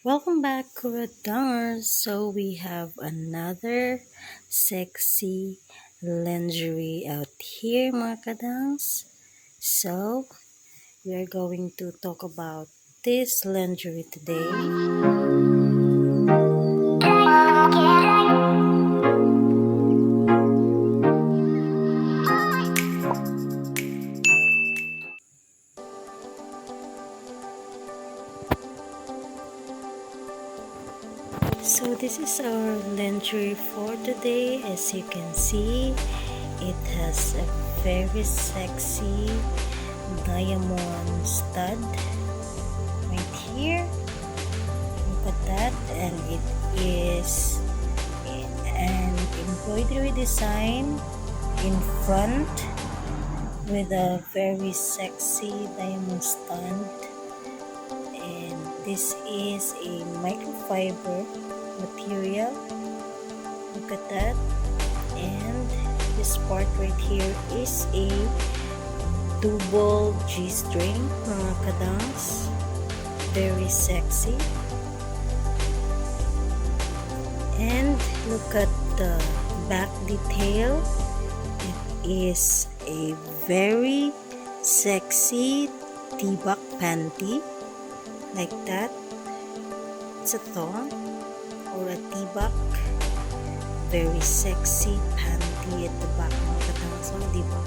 Welcome back, Kuradangerz. So we have another sexy lingerie out here, mga kadangs. So we are going to talk about this lingerie today. So this is our lingerie for today. As you can see, it has a very sexy diamond stud right here. Look at that, and it is an embroidery design in front with a very sexy diamond stud, and this is a microfiber material. Look at that. And this part right here is a double G-string, mga kadangs. Very sexy. And look at the back detail. It is a very sexy tibak panty, like that. It's a thong or a tibak. Very sexy panty at the back, mga kadangs. So, di ba?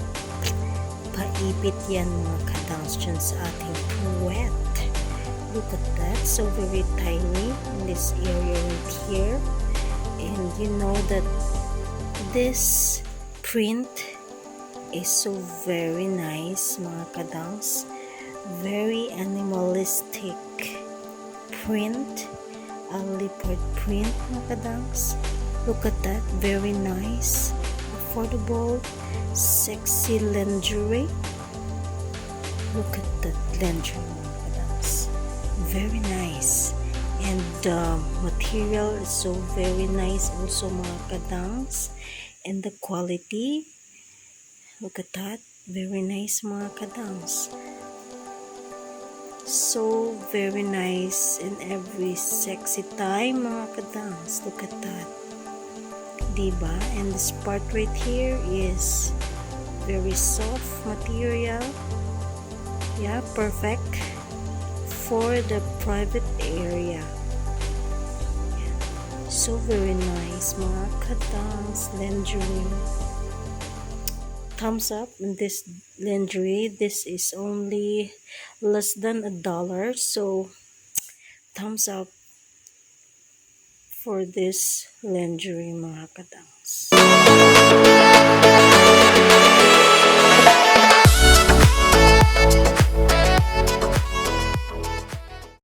Paipit yan, mga kadangs, dyan sa ating puwet. Look at that. So very tiny in this area right here. And you know that this print is so very nice, mga kadangs. Very animalistic print. A leopard print, mga kadangs. Look at that. Very nice. Affordable. Sexy lingerie. Look at that lingerie, mga kadangs. Very nice. And the material is so very nice also, mga kadangs. And the quality. Look at that. Very nice, mga kadangs. So very nice in every sexy time, mga kadangs. Look at that. Diba? And this part right here is very soft material. Yeah, perfect for the private area. Yeah. So very nice, mga kadangs lingerie. Thumbs up in this lingerie. This is only less than $1, so thumbs up for this lingerie, mga kadangs.